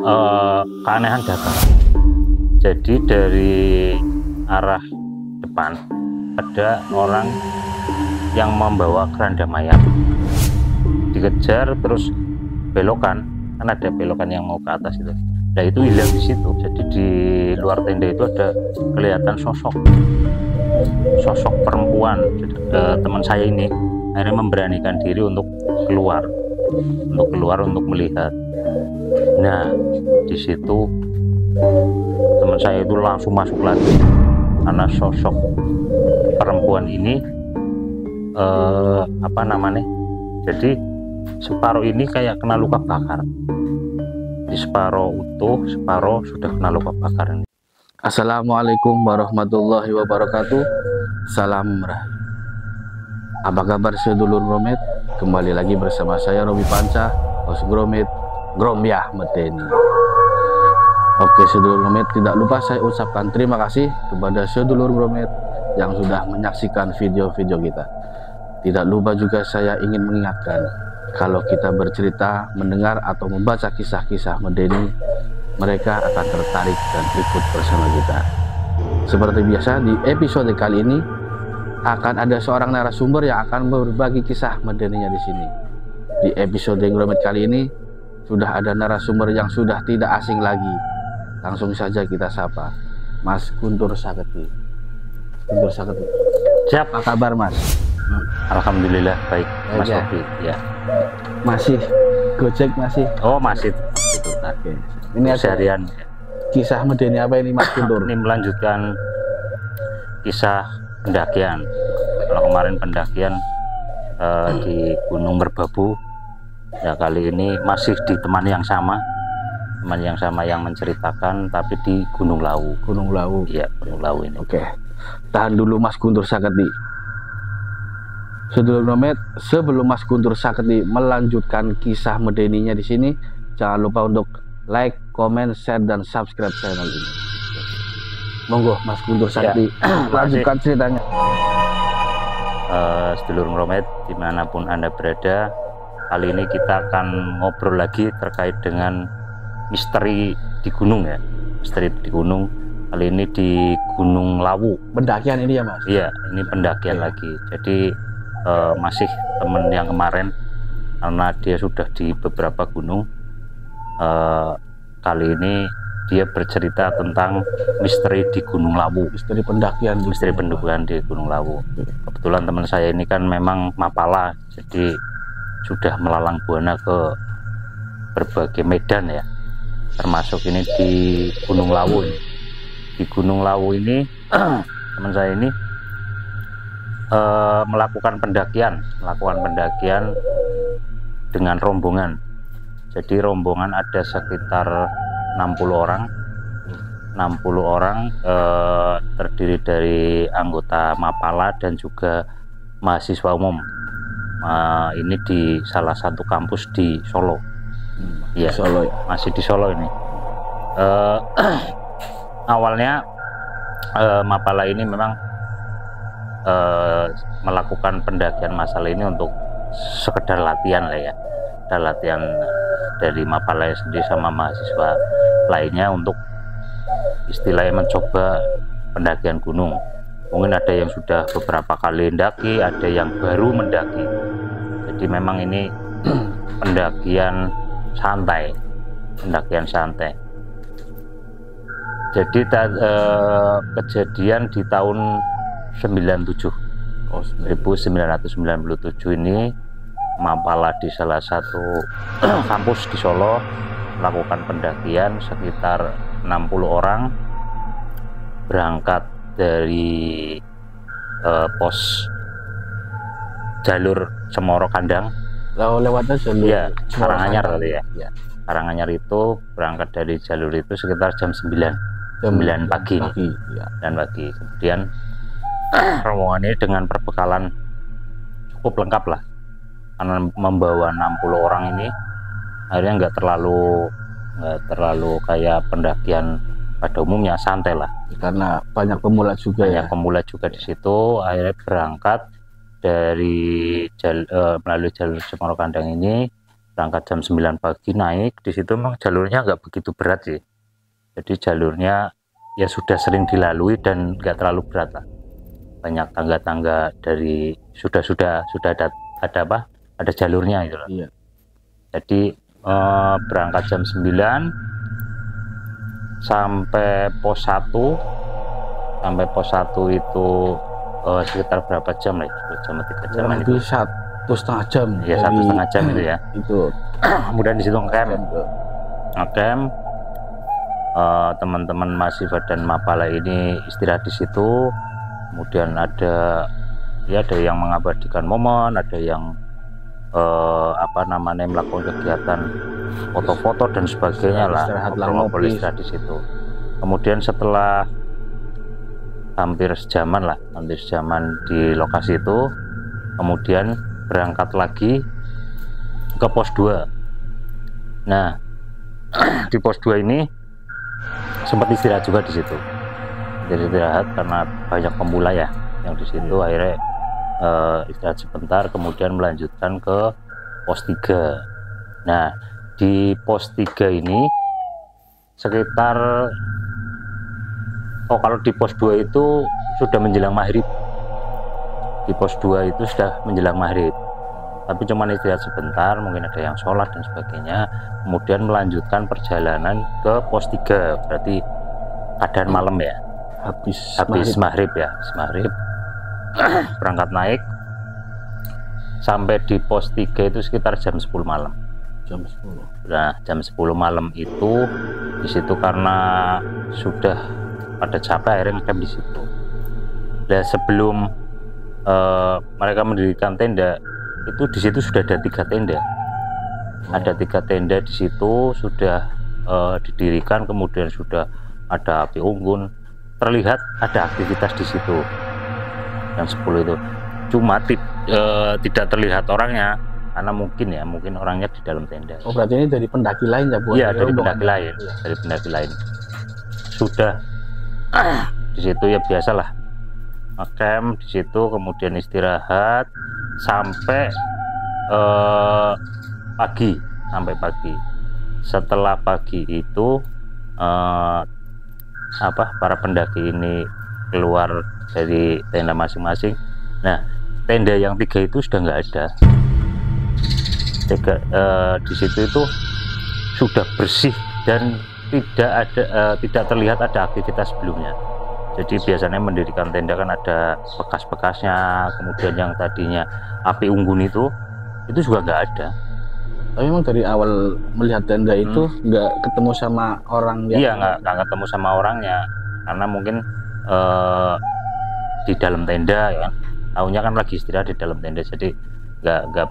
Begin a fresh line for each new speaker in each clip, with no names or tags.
keanehan data. Jadi dari arah depan ada orang yang membawa keranda mayat, dikejar terus belokan, kan ada belokan yang mau ke atas itu. Nah itu hilang di situ. Jadi di luar tenda itu ada kelihatan sosok perempuan. Jadi, teman saya ini akhirnya memberanikan diri untuk keluar untuk melihat. Nah di situ teman saya itu langsung masuk lagi karena sosok perempuan ini jadi separuh ini kayak kena luka bakar, di separuh utuh, separuh sudah kena luka bakar ini.
Assalamualaikum warahmatullahi wabarakatuh. Salam meraih. Apa kabar sedulur Gromit? Kembali lagi bersama saya Robi Panca, host Gromit Gromyah Medeni. Oke sedulur Gromit, tidak lupa saya ucapkan terima kasih kepada sedulur Gromit yang sudah menyaksikan video-video kita. Tidak lupa juga saya ingin mengingatkan, kalau kita bercerita, mendengar atau membaca kisah-kisah Medeni, mereka akan tertarik dan ikut bersama kita. Seperti biasa di episode kali ini akan ada seorang narasumber yang akan berbagi kisah Medeninya di sini. Di episode Gromit kali ini sudah ada narasumber yang sudah tidak asing lagi. Langsung saja kita sapa Mas Guntur Saketi. Guntur Saketi.
Siap.
Apa kabar Mas?
Alhamdulillah baik Mas Robi. Ya.
Masih Gojek masih?
Oh masih. Itu.
Oke. Ini
seharian.
Kisah Medeni apa ini Mas Guntur?
Ini melanjutkan kisah pendakian. Kalau kemarin pendakian di Gunung Merbabu, ya kali ini masih di teman yang sama yang menceritakan, tapi di Gunung Lawu.
Gunung Lawu.
Iya, Gunung Lawu ini.
Oke. Tahan dulu Mas Guntur Saketi. Sedulur Gromit, sebelum Mas Guntur Saketi melanjutkan kisah Medeninya di sini, jangan lupa untuk like, comment, share, dan subscribe channel ini. Monggo Mas Guntur Saketi, lanjutkan ceritanya.
Sedulur Gromit, dimanapun Anda berada, kali ini kita akan ngobrol lagi terkait dengan misteri di gunung ya. Misteri di gunung, kali ini di Gunung Lawu.
Pendakian ini ya Mas?
Iya, ini pendakian lagi. Jadi masih temen yang kemarin, karena dia sudah di beberapa gunung. Kali ini dia bercerita tentang misteri di Gunung Lawu. Misteri pendakian di Gunung Lawu. Kebetulan teman saya ini kan memang mapala, jadi sudah melalang buana ke berbagai medan ya, termasuk ini di Gunung Lawu. Di Gunung Lawu ini teman saya ini melakukan pendakian dengan rombongan. Jadi rombongan ada sekitar 60 orang, terdiri dari anggota mapala dan juga mahasiswa umum. Ini di salah satu kampus di Solo. Ya, Solo ya? Masih di Solo ini. Awalnya mapala ini memang melakukan pendakian masalah ini untuk sekedar latihan lah ya. Ada latihan dari mapala sendiri sama mahasiswa lainnya untuk istilahnya mencoba pendakian gunung. Mungkin ada yang sudah beberapa kali mendaki, ada yang baru mendaki. Jadi memang ini pendakian santai. Jadi kejadian di tahun 1997 ini mapala di salah satu kampus di Solo melakukan pendakian sekitar 60 orang, berangkat dari pos jalur Cemoro Kandang.
Lewatnya jalur
ya, Karanganyar kali ya.
Ya.
Karanganyar itu berangkat dari jalur itu sekitar jam 9 pagi.
Ya.
Dan pagi. Kemudian rombongan ini dengan perbekalan cukup lengkap lah, karena membawa 60 orang ini akhirnya nggak terlalu kayak pendakian pada umumnya, santai lah,
karena banyak pemula juga.
Pemula juga di situ. Akhirnya berangkat dari melalui jalur Cemoro Kandang ini berangkat jam 9 pagi naik di situ. Memang jalurnya nggak begitu berat sih, jadi jalurnya ya sudah sering dilalui dan nggak terlalu berat lah. Banyak tangga-tangga dari sudah ada apa, ada jalurnya gitu loh.
Iya.
Jadi berangkat jam 9 sampai pos 1. Sampai pos 1 itu sekitar berapa jam lah? 2 jam 3 jam
Lebih 1,5 jam.
Ya, 1,5 jam itu ya.
Itu.
Kemudian di situ ngecamp. Teman-teman mahasiswa dan mapala ini istirahat di situ. Kemudian ada yang mengabadikan momen, ada yang melakukan kegiatan foto-foto dan sebagainya lah, ngobrol istirahat di situ. Kemudian setelah hampir sejaman di lokasi itu, kemudian berangkat lagi ke pos 2. Nah, di pos 2 ini sempat istirahat juga di situ. Jadi istirahat karena banyak pemula ya yang di situ. Akhirnya istirahat sebentar, kemudian melanjutkan ke pos 3. Nah, di pos 3 ini sekitar kalau di pos 2 itu sudah menjelang maghrib. Di pos 2 itu sudah menjelang maghrib, tapi cuman istirahat sebentar, mungkin ada yang sholat dan sebagainya, kemudian melanjutkan perjalanan ke pos 3. Berarti keadaan malam ya, habis maghrib ya, maghrib. Berangkat naik sampai di pos 3 itu sekitar jam 10 malam.
Jam 10.
Nah, jam 10 malam itu di situ karena sudah pada capek, akhirnya ngecamp di situ. Dan sebelum mereka mendirikan tenda itu, di situ sudah ada 3 tenda. Ada 3 tenda di situ sudah didirikan, kemudian sudah ada api unggun. Terlihat ada aktivitas di situ. Yang 10 itu cuma tidak terlihat orangnya karena mungkin orangnya di dalam tenda.
Oh, berarti ini dari pendaki lain ya, Bu?
Iya, dari pendaki lain. Iya. Dari pendaki lain. Sudah di situ ya biasalah, camp di situ, kemudian istirahat sampai pagi. Setelah pagi itu para pendaki ini keluar dari tenda masing-masing. Nah, tenda yang 3 itu sudah nggak ada. Di situ itu sudah bersih dan tidak terlihat ada aktivitas sebelumnya. Jadi biasanya mendirikan tenda kan ada bekas-bekasnya, kemudian yang tadinya api unggun itu juga nggak ada.
Tapi memang dari awal melihat tenda itu nggak ketemu sama orang yang...
Iya, nggak ketemu sama orangnya, karena mungkin di dalam tenda ya, tahunya kan lagi istirahat di dalam tenda, jadi nggak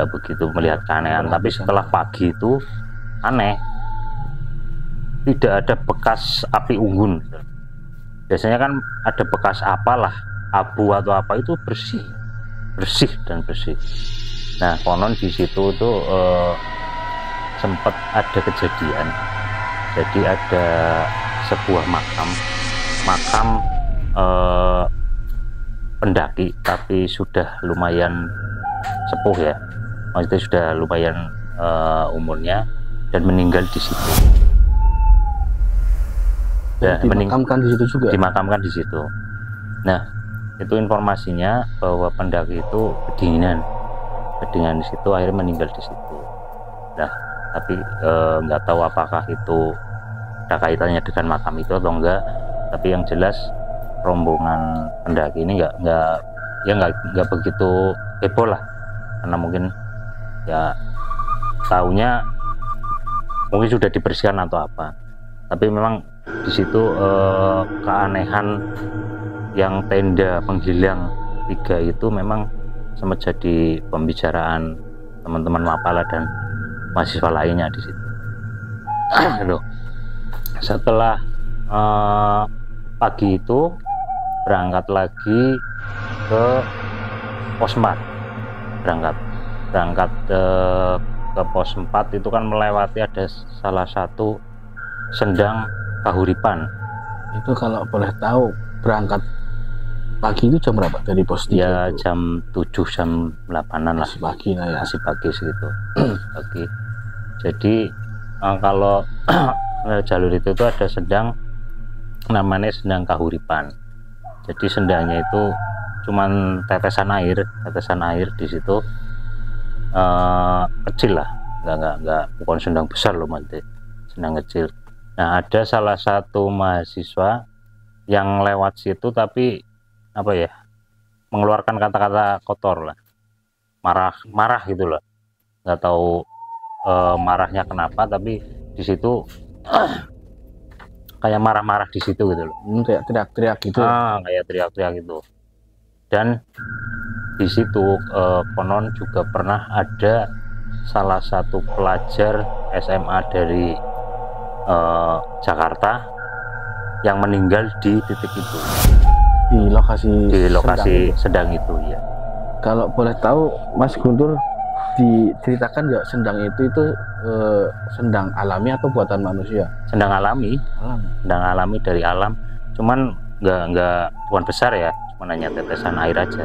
begitu melihat keanehan. Tapi setelah pagi itu aneh, tidak ada bekas api unggun. Biasanya kan ada bekas apalah, abu atau apa, itu bersih dan bersih. Nah, konon di situ tuh sempat ada kejadian. Jadi ada sebuah makam pendaki, tapi sudah lumayan sepuh ya, maksudnya sudah lumayan umurnya, dan meninggal di situ. Dan
dimakamkan di situ juga.
Dimakamkan di situ. Nah, itu informasinya bahwa pendaki itu kedinginan di situ, akhirnya meninggal di situ. Nah, tapi nggak tahu apakah itu ada kaitannya dengan makam itu atau enggak. Tapi yang jelas rombongan pendaki ini nggak begitu heboh lah, karena mungkin ya taunya mungkin sudah dibersihkan atau apa. Tapi memang di situ keanehan yang tenda penghilang 3 itu memang sempat jadi pembicaraan teman-teman mapala dan mahasiswa lainnya di situ. Setelah pagi itu berangkat lagi ke pos 4. Berangkat ke pos 4 itu kan melewati ada salah satu sendang kahuripan.
Itu kalau boleh tahu berangkat Pagi itu jam berapa dari pos 3
Ya
itu?
jam 7 jam 8-an lah,
Masih pagi lah ya.
masih pagi segitu. Pagi. Jadi kalau jalur itu tuh ada sendang, namanya Sendang Kahuripan. Jadi sendangnya itu cuman tetesan air di situ, kecil lah, nggak bukan sendang besar loh, nanti sendang kecil. Nah, ada salah satu mahasiswa yang lewat situ, tapi apa ya, mengeluarkan kata-kata kotor lah, marah gitu loh, nggak tahu marahnya kenapa, tapi di situ kayak marah-marah di situ gitu loh.
Kayak teriak-teriak gitu.
Kayak teriak-teriak gitu. Dan di situ konon juga pernah ada salah satu pelajar SMA dari Jakarta yang meninggal di titik itu,
Di lokasi
sedang itu ya.
Kalau boleh tahu Mas Guntur, diceritakan nggak sendang itu sendang alami atau buatan manusia?
Sendang alami, sendang alami dari alam, cuman nggak bukan besar ya, cuma hanya tetesan air aja,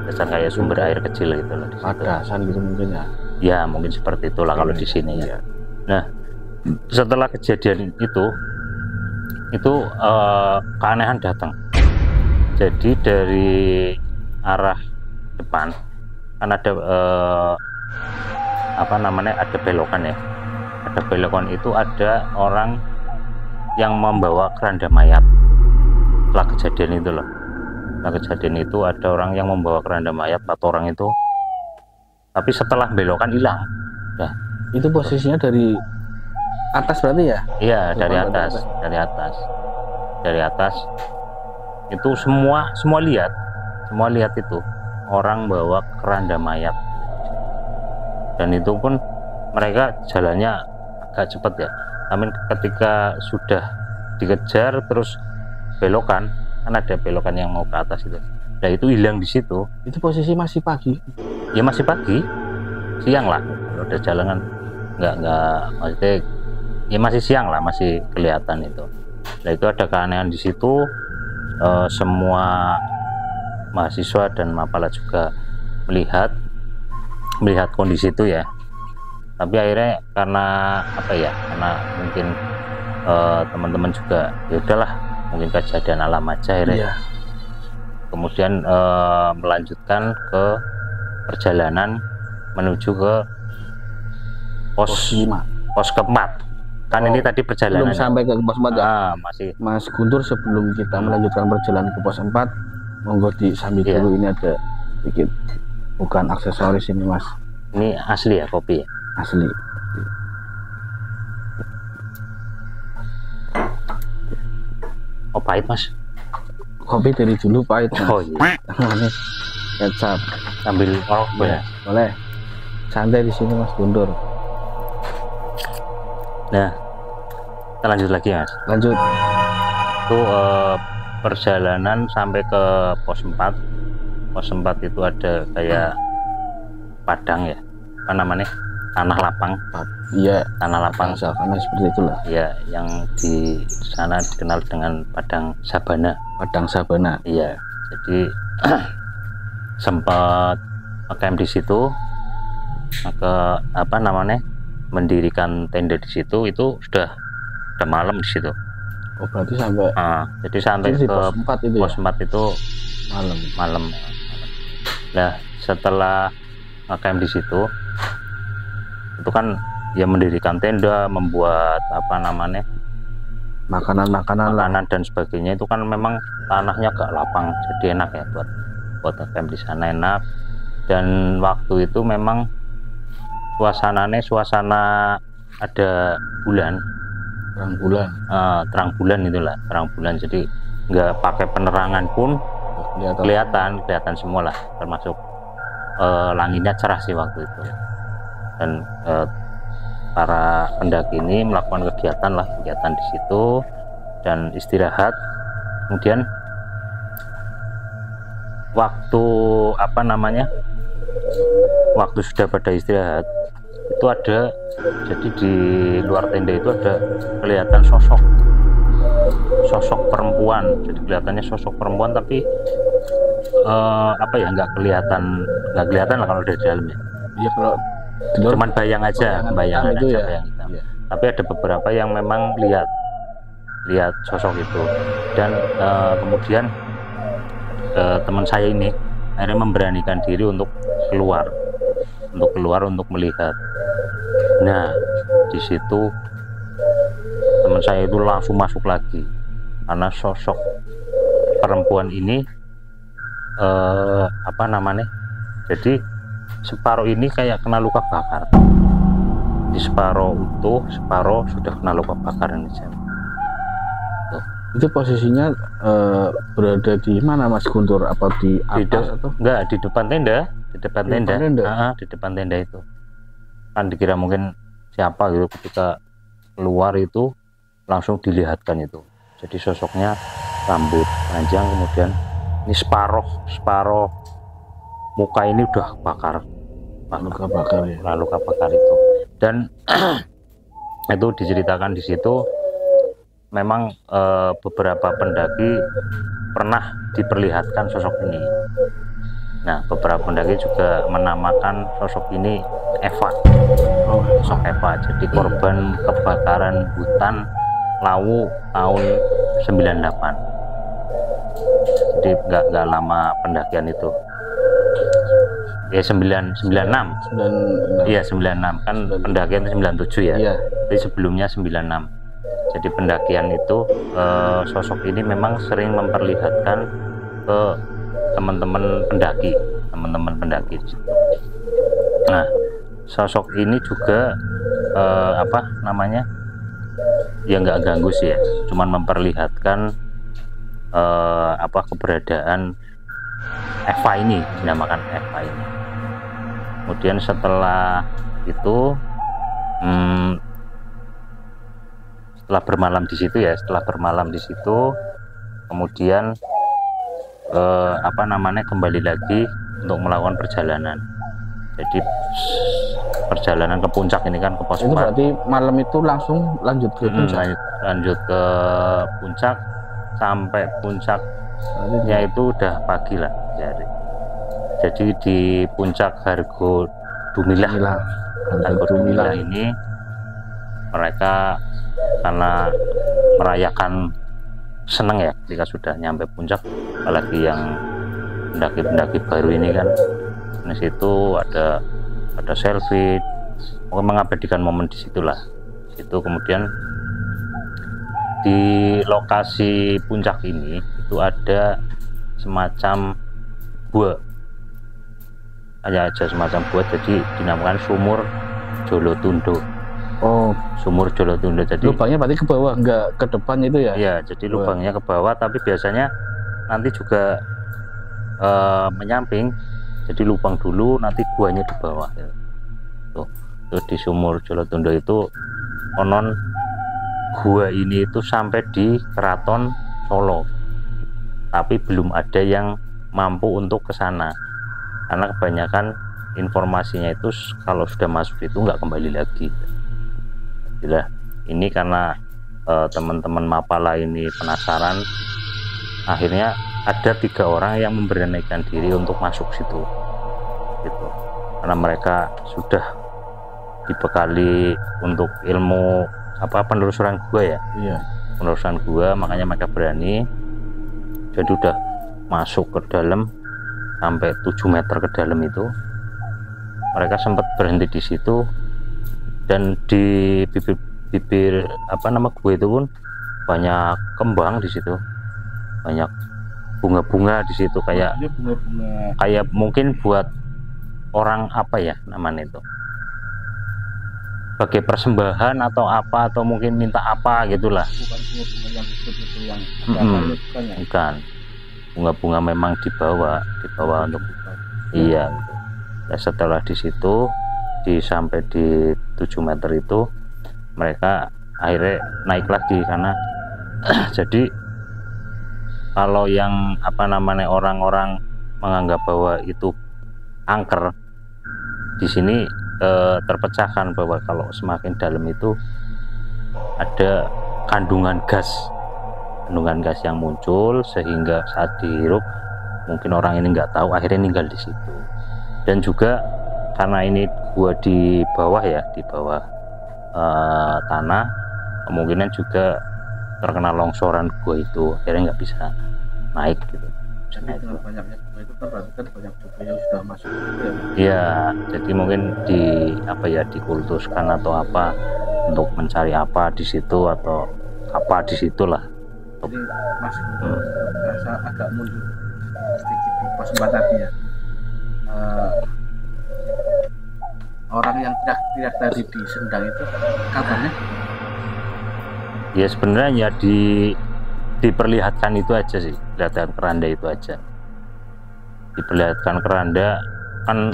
tetesan kayak sumber air kecil gitu loh.
Padasan gitu mungkin ya.
Ya mungkin seperti itulah kalau di sini ya. Nah, setelah kejadian itu keanehan datang. Jadi dari arah depan kan ada ada belokan ya. Ada belokan itu ada orang yang membawa keranda mayat. Setelah kejadian itu loh. Setelah kejadian itu ada orang yang membawa keranda mayat, 4 orang itu. Tapi setelah belokan hilang. Nah,
itu posisinya dari atas berarti ya?
Iya, dari atas. Itu semua lihat itu orang bawa keranda mayat. Dan itu pun mereka jalannya agak cepat ya. Namun ketika sudah dikejar terus belokan, kan ada belokan yang mau ke atas itu. Nah, itu hilang di situ.
Itu posisi masih pagi?
Ya masih pagi, siang lah. Kalau udah jalanan nggak maksudnya ya masih siang lah, masih kelihatan itu. Nah, itu ada keanehan di situ. Semua mahasiswa dan mapala juga melihat kondisi itu ya. Tapi akhirnya karena karena mungkin teman-teman juga ya udahlah, mungkin kejadian alam aja akhirnya. Kemudian melanjutkan ke perjalanan menuju ke pos keempat. Kan ini tadi perjalanan
belum sampai ke pos 4 ya?
Masih.
Mas Guntur, sebelum kita melanjutkan perjalanan ke pos 4, monggo disambit dulu. Ini ada sedikit, bukan aksesoris ini Mas,
ini asli ya, kopi ya?
Asli.
Oh, pahit Mas?
Kopi dari dulu pahit Mas.
Oh iya.
Kecap
Sambil ngorok
ya? Boleh. Santai di sini Mas Guntur.
Nah, kita lanjut lagi Mas.
Lanjut.
Itu perjalanan sampai ke pos 4. Pos 4 itu ada kayak padang ya, apa namanya, tanah lapang.
Iya,
tanah lapang
karena seperti itulah
ya, yang di sana dikenal dengan padang sabana. Iya, jadi sempat camp di situ, mendirikan tenda di situ. Itu sudah malam di situ.
Oh, berarti sampai
jadi sampai ke pos 4 itu malam. Nah, setelah camp di situ itu kan ya mendirikan tenda, membuat makanan dan sebagainya. Itu kan memang tanahnya agak lapang, jadi enak ya buat camp di sana, enak. Dan waktu itu memang suasana ada bulan, terang bulan, jadi nggak pakai penerangan pun kelihatan semua lah, termasuk langitnya cerah sih waktu itu. Dan para pendaki ini melakukan kegiatan di situ dan istirahat. Kemudian waktu waktu sudah pada istirahat itu ada, jadi di luar tenda itu ada kelihatan sosok perempuan. Jadi kelihatannya sosok perempuan, tapi apa ya, nggak kelihatan lah kalau dari dalam ya.
Iya, kalau
Cuman bayang aja, bayangan
itu
aja,
ya.
bayang hitam.
Iya.
Tapi ada beberapa yang memang lihat sosok itu, dan kemudian teman saya ini akhirnya memberanikan diri untuk keluar untuk melihat. Nah, di situ teman saya itu langsung masuk lagi karena sosok perempuan ini apa namanya, jadi separuh ini kayak kena luka bakar, di separuh utuh, separuh sudah kena luka bakar ini.
Itu posisinya berada di mana Mas Guntur? Apa di atas atau
enggak, di depan tenda? Di depan tenda.
Di
depan tenda itu kan dikira mungkin siapa gitu, ketika keluar itu langsung dilihatkan itu. Jadi sosoknya rambut panjang, kemudian ini separuh muka ini udah luka bakar itu. Dan itu diceritakan di situ memang beberapa pendaki pernah diperlihatkan sosok ini. Nah, beberapa pendaki juga menamakan sosok ini Eva. Sosok Eva. Jadi korban kebakaran hutan Lawu tahun 98. Jadi nggak lama pendakian itu. Ya 96. Iya 96 kan, pendakian itu 97 ya. Iya. Jadi sebelumnya 96. Jadi pendakian itu sosok ini memang sering memperlihatkan ke teman-teman pendaki. Nah, sosok ini juga apa namanya, ya nggak ganggu sih ya, cuman memperlihatkan apa keberadaan Eva ini, dinamakan Eva ini. Kemudian setelah itu setelah bermalam di situ kemudian apa namanya, kembali lagi untuk melakukan perjalanan. Jadi perjalanan ke puncak ini kan, ke pos 4.
Itu berarti malam itu langsung lanjut ke puncak.
Lanjut ke puncak, sampai puncaknya itu udah pagi lah. Jadi di puncak Hargo Dumilah ini mereka karena merayakan, seneng ya ketika sudah nyampe puncak, apalagi yang pendaki baru ini kan. Di situ ada selfie, mengabadikan momen di situlah. Itu kemudian di lokasi puncak ini itu ada semacam gua, semacam gua, jadi dinamakan Sumur Jolotundo.
Oh,
Sumur Jolotundo. Jadi
lubangnya berarti ke bawah, nggak ke depan itu ya?
Iya, jadi lubangnya ke bawah, tapi biasanya nanti juga menyamping. Jadi lubang dulu, nanti guanya di bawah. Ya. Tuh di Sumur Jolotundo itu konon gua ini itu sampai di Keraton Solo, tapi belum ada yang mampu untuk ke sana karena kebanyakan informasinya itu kalau sudah masuk itu nggak kembali lagi. Jadi ini karena teman-teman Mapala ini penasaran, akhirnya ada 3 orang yang memberanikan diri untuk masuk situ gitu, karena mereka sudah dibekali untuk ilmu penelusuran gua ya. Iya, penelusuran gua, makanya mereka berani. Jadi udah masuk ke dalam sampai 7 meter ke dalam itu. Mereka sempat berhenti di situ, dan di bibir gua itu pun banyak kembang di situ, banyak bunga-bunga di situ, kayak mungkin buat orang namanya itu, sebagai persembahan atau apa, atau mungkin minta apa gitulah. Bukan, bunga-bunga memang dibawa untuk iya. Nah, setelah di situ sampai di 7 meter itu mereka akhirnya naik lagi karena jadi kalau yang orang-orang menganggap bahwa itu angker, di sini terpecahkan bahwa kalau semakin dalam itu ada kandungan gas yang muncul, sehingga saat dihirup mungkin orang ini nggak tahu, akhirnya ninggal di situ. Dan juga karena ini gua di bawah ya, di bawah tanah, kemungkinan juga terkena longsoran gua itu, akhirnya nggak bisa naik gitu.
Jadi dengan banyaknya gua itu kan berarti kan banyak juga yang sudah masuk gitu ya.
Iya, jadi mungkin dikultuskan atau apa untuk mencari apa di situ atau apa di situlah.
Jadi Mas Guntur merasa agak mundur sedikit di pos 4 tadi ya. Orang yang tidak tadi di Sendang itu kabarnya?
Ya sebenarnya diperlihatkan itu aja sih, kelihatan keranda itu aja. Diperlihatkan keranda kan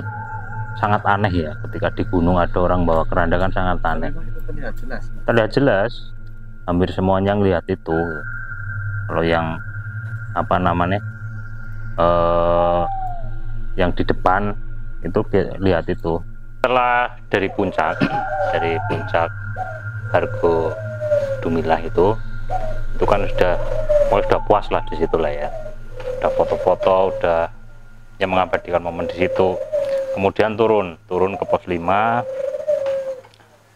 sangat aneh ya, ketika di gunung ada orang bawa keranda kan sangat aneh.
Itu terlihat jelas.
Terlihat jelas, hampir semuanya ngelihat itu. Kalau yang apa namanya, yang di depan itu lihat itu. Setelah dari puncak Hargo Dumilah itu kan sudah puas lah di situ lah ya, udah foto-foto, udah yang mengabadikan momen di situ. Kemudian turun ke pos 5,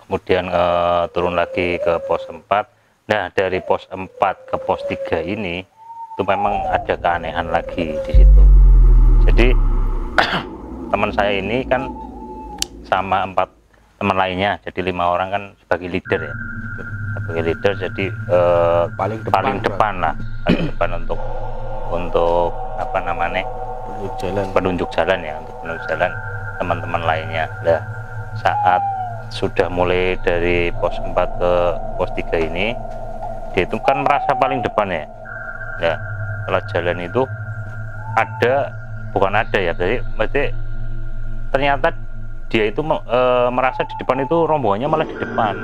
kemudian turun lagi ke pos 4. Nah, dari pos 4 ke pos 3 ini itu memang ada keanehan lagi di situ. Jadi teman saya ini kan sama 4 teman lainnya, jadi 5 orang kan sebagai leader ya, jadi paling depan lah, paling depan untuk apa namanya, penunjuk jalan ya, untuk penunjuk jalan teman-teman lainnya. Nah, saat sudah mulai dari pos 4 ke pos 3 ini, dia itu kan merasa paling depan ya. Nah, setelah jalan itu berarti ternyata dia itu merasa di depan itu rombongannya malah di depan,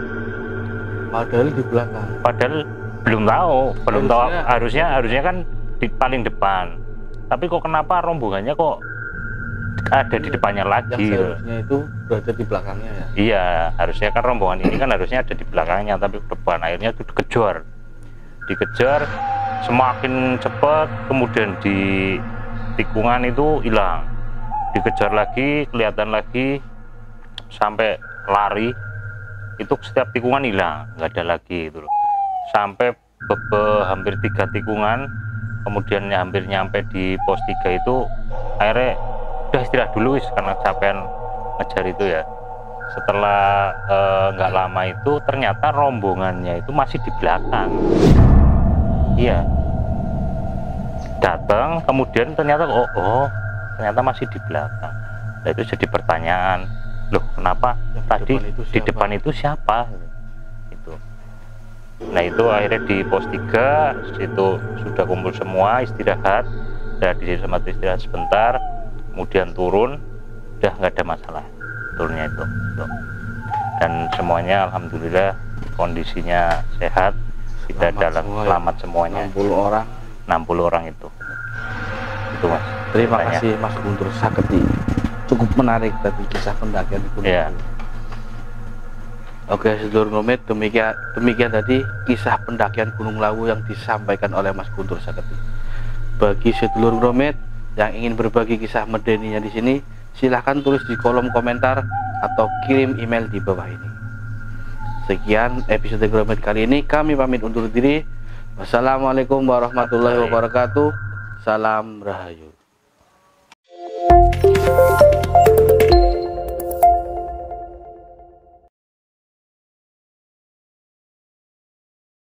padahal di belakang.
Padahal belum tahu harusnya kan di paling depan, tapi kok kenapa rombongannya kok ada di depannya lagi?
Yang seharusnya itu berada di belakangnya ya.
Iya, harusnya kan rombongan ini kan harusnya ada di belakangnya, tapi ke depan. Akhirnya itu dikejar semakin cepat, kemudian di tikungan itu hilang, dikejar lagi, kelihatan lagi, sampai lari itu setiap tikungan hilang, nggak ada lagi itu loh. Sampai hampir 3 tikungan, kemudian hampir nyampe di pos 3 itu akhirnya udah istirahat dulu karena capean ngejar itu ya. Setelah nggak lama itu ternyata rombongannya itu masih di belakang. Iya, datang kemudian ternyata ternyata masih di belakang. Nah, itu jadi pertanyaan, loh kenapa tadi di depan itu siapa? Itu. Nah, itu akhirnya di pos 3 situ sudah kumpul semua, istirahat. Udah di situ istirahat sebentar, kemudian turun, udah nggak ada masalah turunnya itu. Dan semuanya alhamdulillah kondisinya sehat, tidak selamat semuanya. 60 orang itu Mas.
Terima kasih Mas Guntur Saketi, cukup menarik tadi kisah pendakian di Gunung Lawu. Oke sedulur Gromit, demikian tadi kisah pendakian Gunung Lawu yang disampaikan oleh Mas Guntur Saketi. Bagi sedulur Gromit yang ingin berbagi kisah medeninya di sini, silahkan tulis di kolom komentar atau kirim email di bawah ini. Sekian episode Gromit kali ini, kami pamit undur diri. Wassalamualaikum warahmatullahi wabarakatuh. Salam Rahayu.